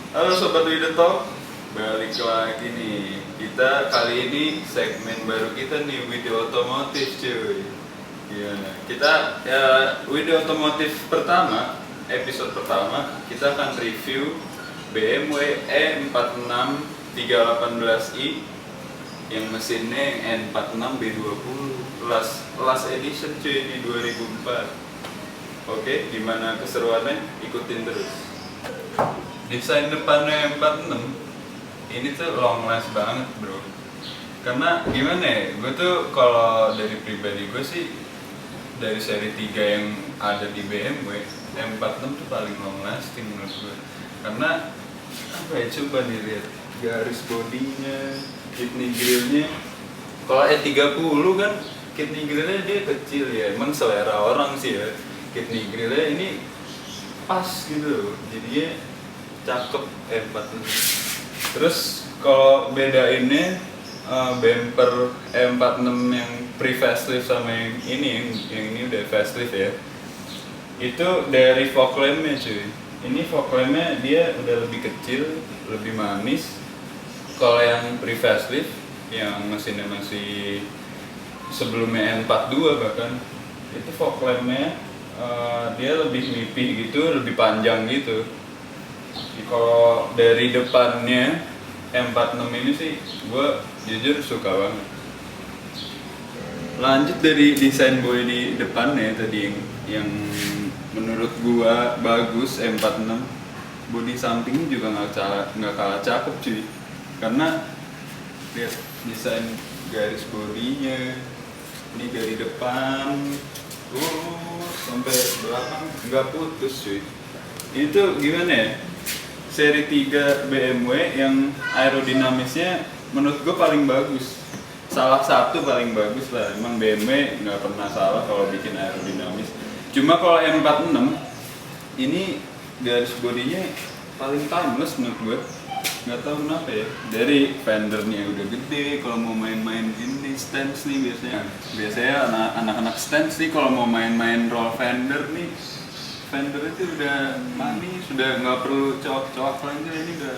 Halo Sobat Wido Talk, balik lagi nih. Kita kali ini segmen baru kita nih, Wido Otomotif cuy. Iya, kita ya Wido Otomotif pertama, episode pertama kita akan review BMW E46 318i yang mesinnya N46 B20 last edition cuy, ini 2004. Oke, gimana keseruannya? Ikutin terus. Desain depannya 46 ini tuh long last banget bro, karena gimana ya, gue tuh kalau dari pribadi gue sih dari seri 3 yang ada di BMW, M46 tuh paling long lasting menurut gue. Karena apa ya, coba dilihat garis bodinya, kidney grillnya. Kalau E30 kan kidney grillnya dia kecil ya, emang selera orang sih ya. Kidney grillnya ini pas gitu, jadinya cakep E46. Terus kalau bedainnya bumper E46 yang pre-facelift sama yang ini udah facelift ya. Itu dari fog lampnya cuy. Ini fog lampnya dia udah lebih kecil, lebih manis. Kalau yang pre-facelift yang mesinnya masih sebelumnya N42 bahkan, itu fog lampnya dia lebih nipih gitu, lebih panjang gitu. Kalau dari depannya M46 ini sih gue jujur suka banget. Lanjut dari desain body depannya tadi yang menurut gue bagus M46, body sampingnya juga nggak kalah cakep cuy. Karena lihat desain garis bodinya, ini dari depan sampai belakang nggak putus cuy. Itu gimana ya? Seri 3 BMW yang aerodinamisnya menurut gue paling bagus. Salah satu paling bagus lah. Emang BMW nggak pernah salah kalau bikin aerodinamis. Cuma kalau M46 ini garis bodinya paling timeless menurut gue. Nggak tahu kenapa ya. Dari fendernya udah gede. Kalau mau main-main ini stance nih biasanya anak-anak stance nih kalau mau main-main roll fender nih, fender itu udah manis, sudah nggak perlu coak-coak lagi. Ini udah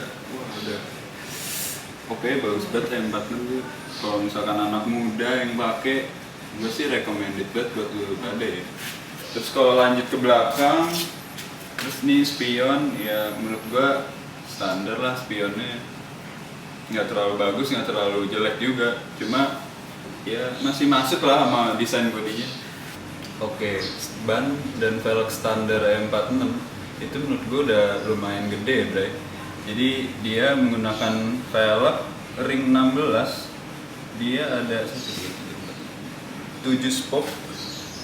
oke, bagus banget M46. Kalau misalkan anak muda yang pakai, gue sih recommended banget buat lu pada ya. Terus kalau lanjut ke belakang, terus nih spion ya menurut gue standar lah spionnya, nggak terlalu bagus, nggak terlalu jelek juga, cuma ya masih masuk lah sama desain bodinya. Oke, ban dan velg standar M46 itu menurut gue udah lumayan gede bray. Jadi dia menggunakan velg ring 16, dia ada 7 spoke.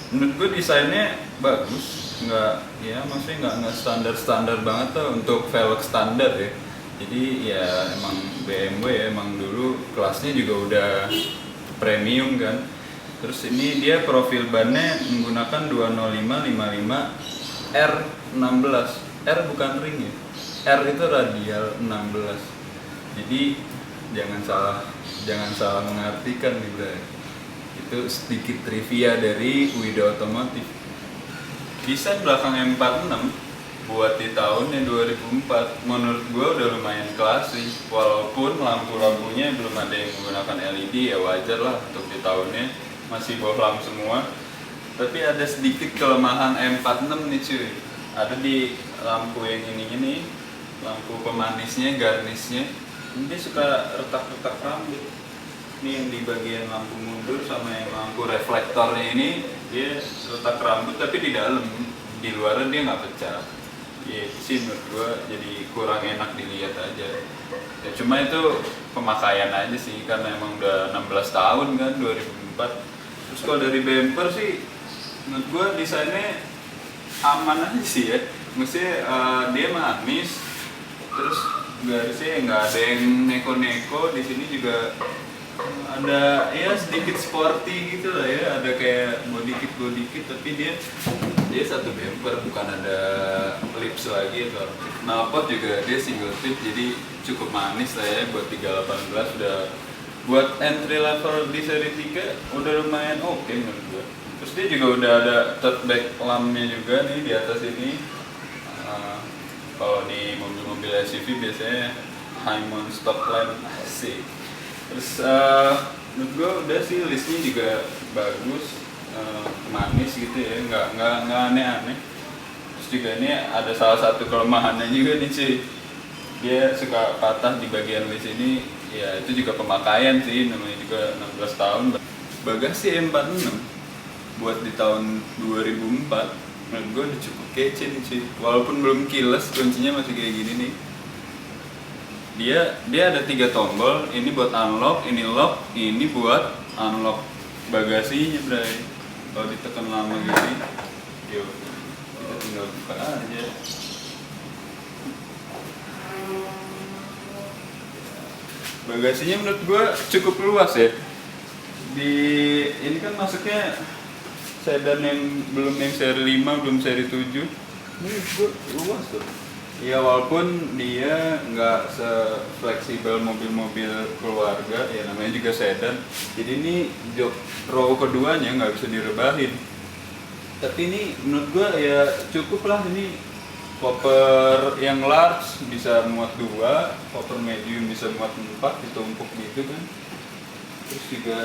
Menurut gue desainnya bagus, maksudnya nggak standar banget tuh untuk velg standar ya. Jadi ya emang BMW ya, emang dulu kelasnya juga udah premium kan. Terus ini dia profil bannya menggunakan 205/55 R16. R bukan ring ya. R itu radial 16. Jadi jangan salah mengartikan nih bro. Itu sedikit trivia dari Wido Otomotif. Desain belakang M46 buat di tahunnya 2004 menurut gue udah lumayan klasik. Walaupun lampu-lampunya belum ada yang menggunakan LED, ya wajar lah untuk di tahunnya, masih bohlam semua. Tapi ada sedikit kelemahan M46 nih cuy. Ada di lampu yang ini nih, lampu pemanisnya, garnisnya, ini dia suka retak-retak rambut. Ini yang di bagian lampu mundur sama yang lampu reflektornya ini dia retak rambut, tapi di dalam, di luarnya dia nggak pecah. Ya itu sih menurut gue jadi kurang enak dilihat aja. Ya cuma itu pemakaian aja sih, karena emang udah 16 tahun kan, 2004. Terus kalau dari bumper sih menurut gue desainnya aman aja sih ya. Maksudnya dia manis, terus garisnya nggak ada yang neko-neko. Di sini juga ada ya sedikit sporty gitu lah ya, ada kayak body kit tapi dia satu bumper, bukan ada lips lagi atau knalpot juga dia single tip, jadi cukup manis lah ya buat 318. Udah buat entry level di seri 3 udah lumayan oke menurut gua. Terus dia juga udah ada third back lampnya juga nih di atas ini. Kalau di mobil-mobil SUV biasanya Hyundai Stopline sih. Terus menurut gue udah sih, listnya juga bagus, manis gitu ya, nggak aneh-aneh. Terus juga ini ada salah satu kelemahannya juga nih sih, dia suka patah di bagian list ini. Ya itu juga pemakaian sih, namanya juga 16 tahun. Bagasi M46 buat di tahun 2004, menurut gue udah cukup kece nih sih. Walaupun belum kiles, kuncinya masih kayak gini nih. Dia ada 3 tombol, ini buat unlock, ini lock, ini buat unlock bagasinya, Bray. Kalau ditekan lama gini, yuk kita tinggal buka aja. Bagasinya menurut gua cukup luas ya. Di ini kan masuknya sedan yang belum yang seri 5, belum seri 7. Ini gua luas tuh. Ya walaupun dia nggak se-fleksibel mobil-mobil keluarga, ya namanya juga sedan. Jadi ini jok row keduanya nggak bisa direbahin. Tapi ini menurut gua ya cukup lah. Ini popper yang large bisa muat 2, popper medium bisa muat 4, ditumpuk gitu kan. Terus juga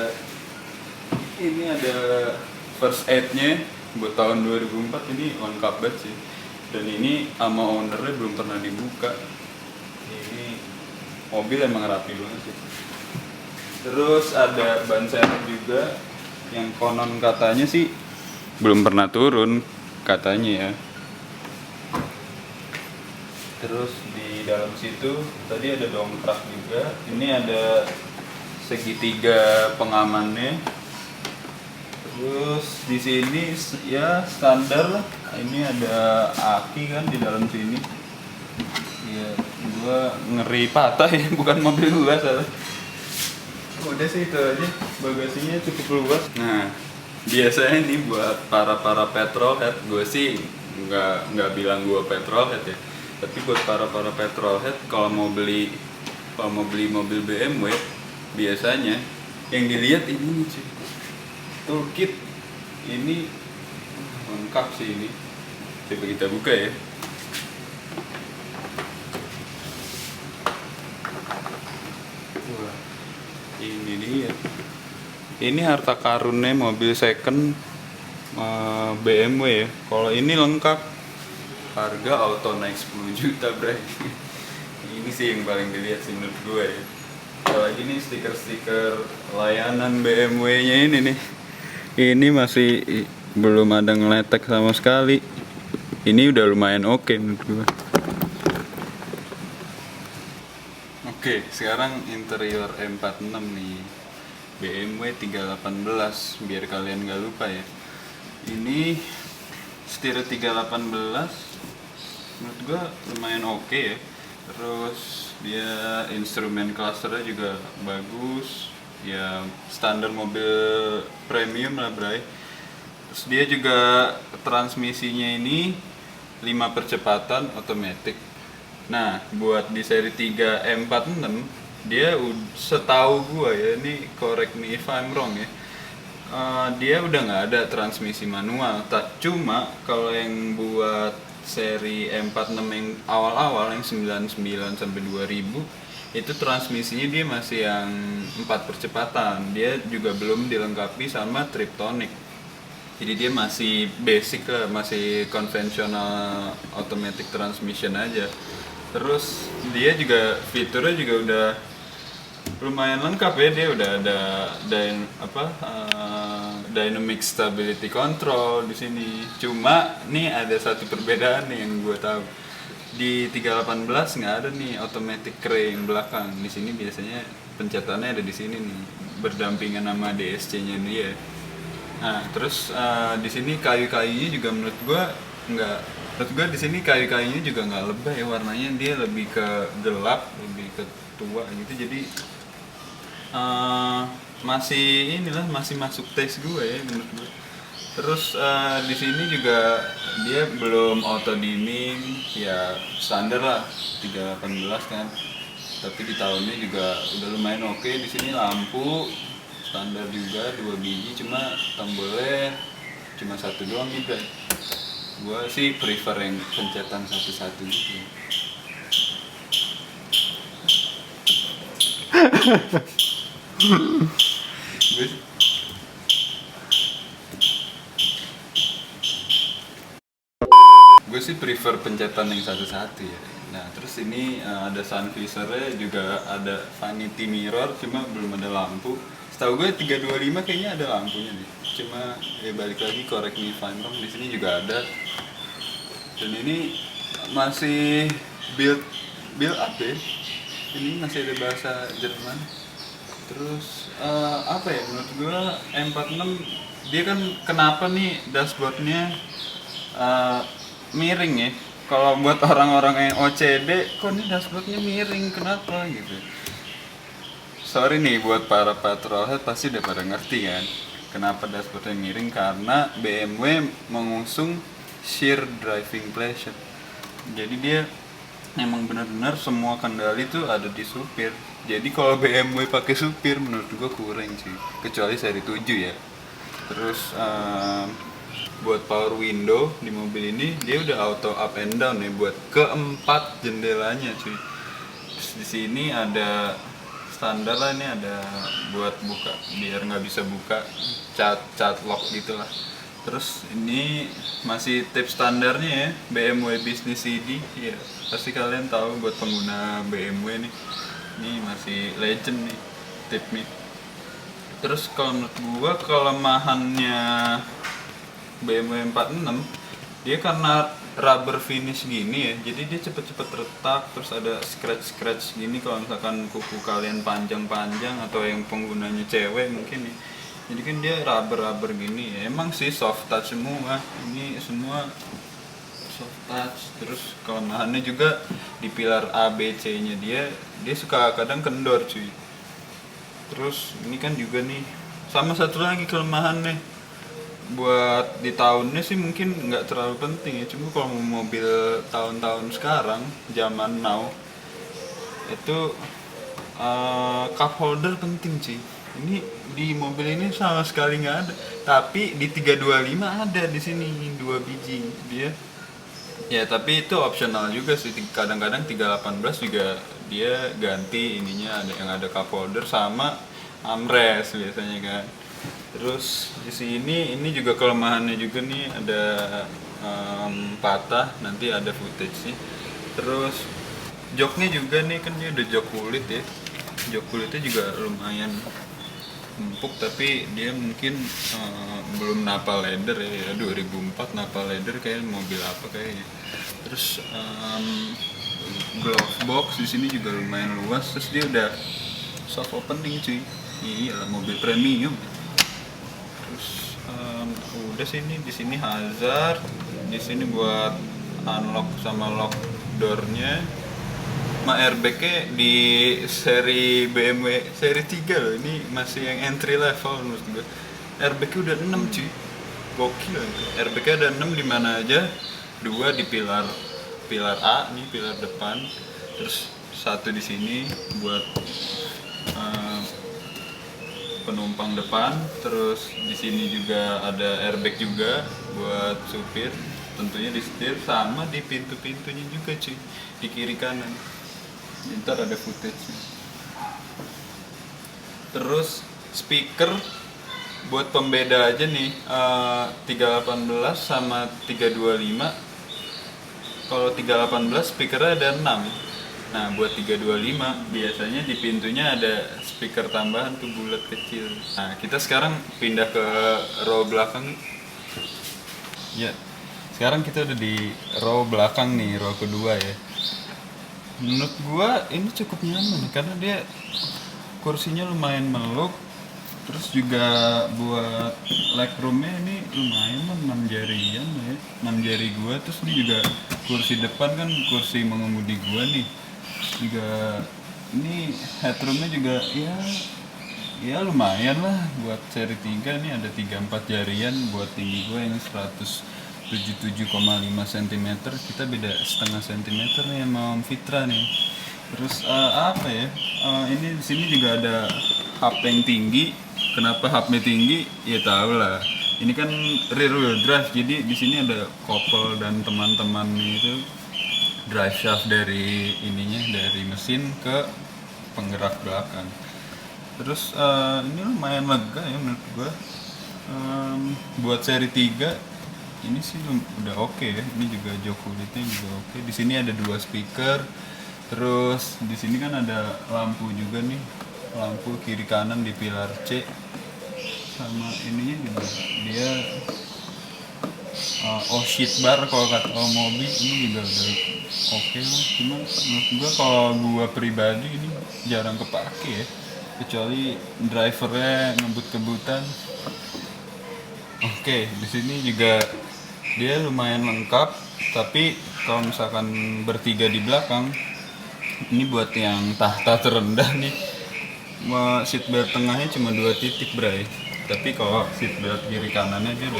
ini ada first aid-nya buat tahun 2004, ini lengkap banget sih. Dan ini sama ownernya belum pernah dibuka. Ini mobil emang rapi banget sih. Terus ada ban serep juga yang konon katanya sih belum pernah turun katanya ya. Terus di dalam situ tadi ada dongkrak juga. Ini ada segitiga pengamannya. Terus di sini ya standar lah. Ini ada aki kan di dalam sini. Ya, gua ngeri patah ya, bukan mobil gua salah. Udah sih itu aja. Bagasinya cukup luas. Nah, biasanya nih buat para petrolhead, gue sih nggak bilang gue petrolhead ya. Tapi buat para petrolhead kalau mau beli mobil BMW, biasanya yang dilihat ini nih cuy, toolkit. Ini lengkap sih ini. Coba kita buka ya. Wah, ini dia. Ini harta karunnya mobil second BMW ya. Kalau ini lengkap, harga auto naik 10 juta, Bray. Ini sih yang paling dilihat sih menurut gue ya. Apalagi nih stiker-stiker layanan BMW-nya ini nih. Ini masih belum ada ngeletek sama sekali. Ini udah lumayan oke menurut gue. Oke, sekarang interior M46 nih. BMW 318, biar kalian gak lupa ya. Ini setir 318 menurut gue lumayan oke ya. Terus dia instrumen clusternya juga bagus. Ya standar mobil premium lah, Bray. Terus dia juga transmisinya ini 5 percepatan otomatis. Nah, buat di seri 3 M46 dia setahu gua ya, ini correct me if I'm wrong ya, dia udah nggak ada transmisi manual. Cuma kalau yang buat seri M46 yang awal-awal yang 99 sampai 2000 itu transmisinya dia masih yang 4 percepatan. Dia juga belum dilengkapi sama Triptonic. Jadi dia masih basic lah, masih konvensional automatic transmission aja. Terus dia juga fiturnya juga udah lumayan lengkap ya. Dia udah ada dynamic stability control di sini. Cuma nih ada satu perbedaan nih yang gue tahu. Di 318 nggak ada nih automatic crank belakang. Di sini biasanya pencetannya ada di sini nih, berdampingan sama DSC-nya dia. Nah, terus di sini kayu-kayunya juga menurut gua di sini kayu-kayunya juga nggak lebay ya, warnanya dia lebih ke gelap, lebih ke tua gitu. Jadi masih masuk tes gue ya menurut gue. Terus di sini juga dia belum auto dimming, ya standar lah 318 kan. Tapi di tahunnya juga udah lumayan oke. Di sini lampu standar juga 2 biji, cuma tombolnya cuma 1 doang nih, Bray. gue sih prefer yang pencetan satu-satu gitu. Gue sih prefer pencetan yang satu-satu ya. Nah terus ini ada sun visornya, juga ada vanity mirror, cuma belum ada lampu. Setahu gue 325 kayaknya ada lampunya nih. Cuma ya balik lagi, correct me if I'm wrong, di sini juga ada. Dan ini masih build up ya. Ini masih ada bahasa Jerman. Terus apa ya, menurut gue M46 dia kan kenapa nih dashboardnya miring ya. Kalau buat orang-orang yang OCD, kok nih dashboardnya miring, kenapa gitu. Sorry nih buat para petrolhead, pasti udah pada ngerti kan kenapa dashboardnya miring, karena BMW mengusung sheer driving pleasure. Jadi dia emang benar-benar semua kendali tuh ada di supir. Jadi kalau BMW pakai supir menurut gua kurang sih, kecuali seri 7 ya. Terus buat power window di mobil ini dia udah auto up and down ya buat keempat jendelanya cuy. Terus di sini ada standar lah, ini ada buat buka biar nggak bisa buka, cat lock gitulah. Terus ini masih tip standarnya ya, BMW Business CD ya, pasti kalian tahu buat pengguna BMW nih, ini masih legend nih tip nih. Terus kalau menurut gua kelemahannya BMW 46 dia karena rubber finish gini ya, jadi dia cepet-cepet retak, terus ada scratch gini kalau misalkan kuku kalian panjang-panjang atau yang penggunanya cewek mungkin nih. Jadi kan dia rubber gini ya, emang sih soft touch semua, ini semua soft touch. Terus kelemahannya juga di pilar A, B, C nya dia suka kadang kendor cuy. Terus ini kan juga nih, sama satu lagi kelemahannya, buat di tahunnya sih mungkin nggak terlalu penting ya, cuma kalau mau mobil tahun-tahun sekarang, zaman now itu cup holder penting sih. Ini di mobil ini sama sekali nggak ada, tapi di 325 ada di sini 2 biji dia. Ya tapi itu optional juga sih, kadang-kadang 318 juga dia ganti ininya, ada yang ada cup holder sama armrest biasanya kan. Terus di sini ini juga kelemahannya juga nih, ada patah, nanti ada footage sih. Terus joknya juga nih, kan dia udah jok kulit ya, jok kulitnya juga lumayan empuk, tapi dia mungkin belum napal leather ya, 2004 napal leather kayak mobil apa kayaknya. Terus glove box di sini juga lumayan luas, terus dia udah soft opening cuy, iya mobil premium. Terus udah sini, di sini hazard, di sini buat unlock sama lock doornya. Airbagnya di seri BMW seri 3 loh, ini masih yang entry level menurut gue. Airbagnya udah 6 cuy, gokil itu. Airbagnya ada 6 di mana aja, 2 di pilar A nih, pilar depan, terus 1 di sini buat penumpang depan. Terus di sini juga ada airbag juga buat supir, tentunya di setir sama di pintu-pintunya juga cuy, di kiri kanan. Ntar ada footage-nya. Terus speaker buat pembeda aja nih, 318 sama 325. Kalau 318 speakernya ada 6. Nah buat 325 biasanya di pintunya ada speaker tambahan tuh bulat kecil. Nah kita sekarang pindah ke row belakang. Ya, sekarang kita udah di row belakang nih, row kedua ya. Menurut gua ini cukup nyaman karena dia kursinya lumayan meluk, terus juga buat legroomnya ini lumayan lah, 6 jarian ya, 6 jari gua. Terus ini juga kursi depan kan kursi mengemudi gua nih, juga ini headroomnya juga ya lumayan lah buat seri 3 nih, ada 3-4 jarian buat tinggi gua yang 177,5 cm, kita beda setengah cm nih sama Om Fitra nih. Terus apa ya, ini di sini juga ada hub yang tinggi. Kenapa hubnya tinggi? Ya tau lah, ini kan rear wheel drive, jadi di sini ada couple dan teman-temannya itu drive shaft dari ininya, dari mesin ke penggerak belakang. Terus ini lumayan lega ya menurut gua. Buat seri 3 ini sih udah oke ya. Ini juga jok kulitnya juga oke. Di sini ada 2 speaker. Terus di sini kan ada lampu juga nih, lampu kiri kanan di pilar C. Sama ininya juga dia shit bar kalau kata mobil, ini juga udah oke lah. Cuma menurut gua, kalau gua pribadi ini jarang kepake ya, kecuali drivernya ngebut-kebutan. Oke, di sini juga dia lumayan lengkap, tapi kalau misalkan bertiga di belakang, ini buat yang tahta terendah nih, seatbelt tengahnya cuma 2 titik bray. Tapi kalau seatbelt kiri kanannya dia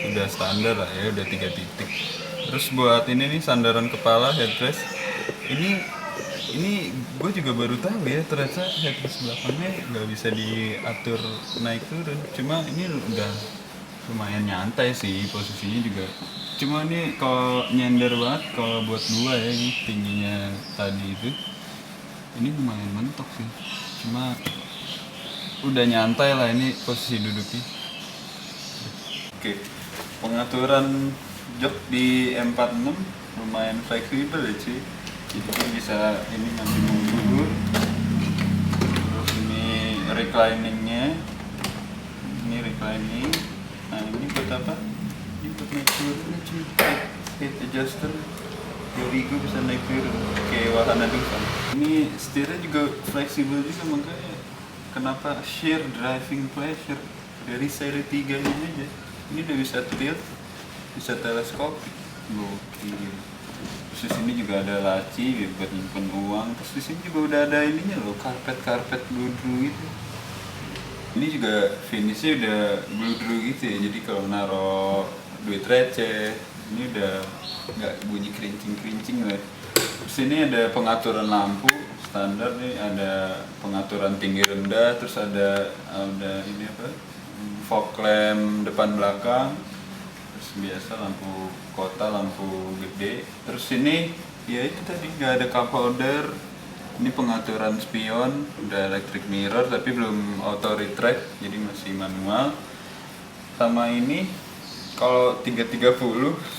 udah standar lah ya, udah 3 titik. Terus buat ini nih sandaran kepala headrest, ini gue juga baru tahu ya, ternyata headrest belakangnya nggak bisa diatur naik turun. Cuma ini udah lumayan nyantai sih posisinya juga. Cuma ini kalau nyender banget kalau buat gua ya, ini tingginya tadi itu, ini lumayan mentok sih. Cuma udah nyantai lah ini posisi duduknya. Oke, pengaturan jok di M46 lumayan fleksibel ya cuy. Jadi kan bisa ini nanti mundur. Terus ini recliningnya, ini reclining. Nah ini buat apa? Ini buat naik turun cuy. Head adjuster. Jadi gue bisa naik turun kayak wahana depan. Ini setirnya juga fleksibel juga, makanya kenapa share driving pleasure dari seri 3 ini aja. Ini udah bisa tilt, bisa teleskopik. Gokil. Terus di sini juga ada laci buat nyimpen uang. Terus di sini juga udah ada ininya loh, karpet bludru gitu. Ini juga finishnya udah bludru gitu ya. Jadi kalau naruh duit receh, ini udah nggak bunyi kerincing lah. Terus ini ada pengaturan lampu standar nih, ada pengaturan tinggi rendah, terus ada ini apa, fog lamp depan belakang, terus biasa lampu kota, lampu gede. Terus ini ya itu tadi nggak ada cup holder. Ini pengaturan spion, udah electric mirror tapi belum auto retract, jadi masih manual. Sama ini kalau 330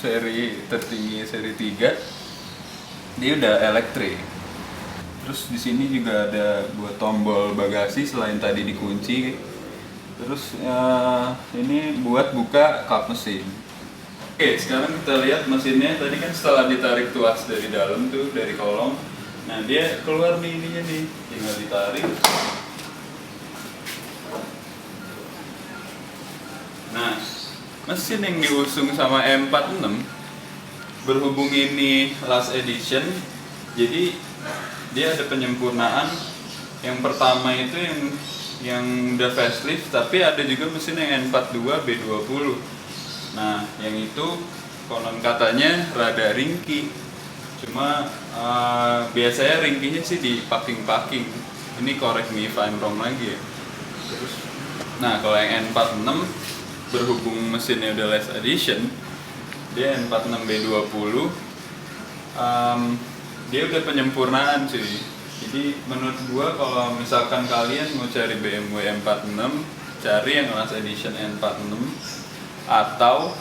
seri tertinggi seri 3 dia udah elektrik. Terus di sini juga ada buat tombol bagasi selain tadi dikunci. Terus ini buat buka kap mesin. Oke, sekarang kita lihat mesinnya. Tadi kan setelah ditarik tuas dari dalam tuh, dari kolong, nah dia keluar nih ininya nih, tinggal ditarik. Nah, mesin yang diusung sama M46, berhubung ini last edition, jadi dia ada penyempurnaan. Yang pertama itu yang udah facelift, tapi ada juga mesin yang N42 B20. Nah, yang itu konon katanya rada ringkih. Cuma biasanya ringkihnya sih di packing. Ini correct me if I'm wrong lagi ya. Terus, nah kalau yang N46 berhubung mesinnya udah last edition, dia N46 B20, dia udah penyempurnaan cuy. Jadi menurut gua kalau misalkan kalian mau cari BMW M46, cari yang last edition N46 atau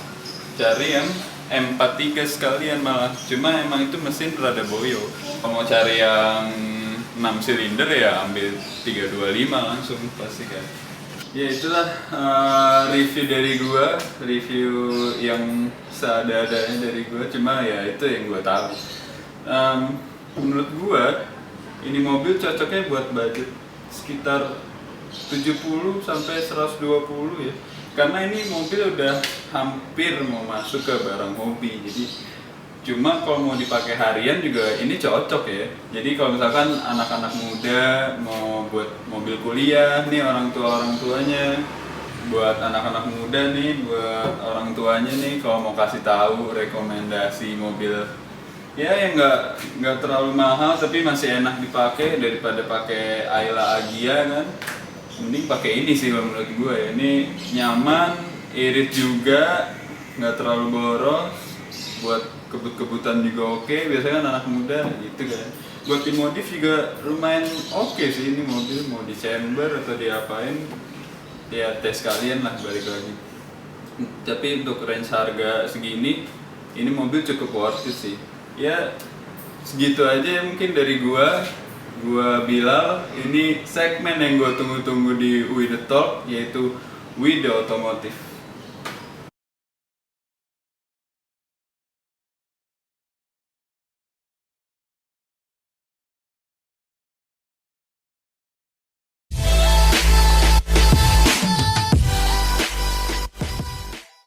cari yang M43 sekalian malah. Cuma emang itu mesin rada boyo. Kalau mau cari yang 6 silinder ya ambil 325 langsung pasti kan. Ya itulah review dari gua, review yang seadanya dari gua. Cuma ya itu yang gua tahu. Menurut gua ini mobil cocoknya buat budget sekitar 70 sampai 120 ya. Karena ini mobil udah hampir mau masuk ke barang hobi. Jadi cuma kalau mau dipakai harian juga ini cocok ya. Jadi kalau misalkan anak-anak muda mau buat mobil kuliah nih, orang tuanya, buat anak-anak muda nih, buat orang tuanya nih, kalau mau kasih tahu rekomendasi mobil ya yang nggak terlalu mahal tapi masih enak dipakai daripada pakai Ayla Agya kan. mending pakai ini sih kalau menurut gue ya. Ini nyaman, irit juga, nggak terlalu boros, buat kebut-kebutan juga oke. Biasanya kan anak muda gitu kan. Buat dimodif juga lumayan oke sih ini mobil, mau di chamber atau diapain ya tes kalian lah, balik lagi. Tapi untuk range harga segini ini mobil cukup worth it sih ya. Segitu aja ya mungkin dari gua Bilal. Ini segmen yang gua tunggu-tunggu di We The Talk, yaitu We The Automotive.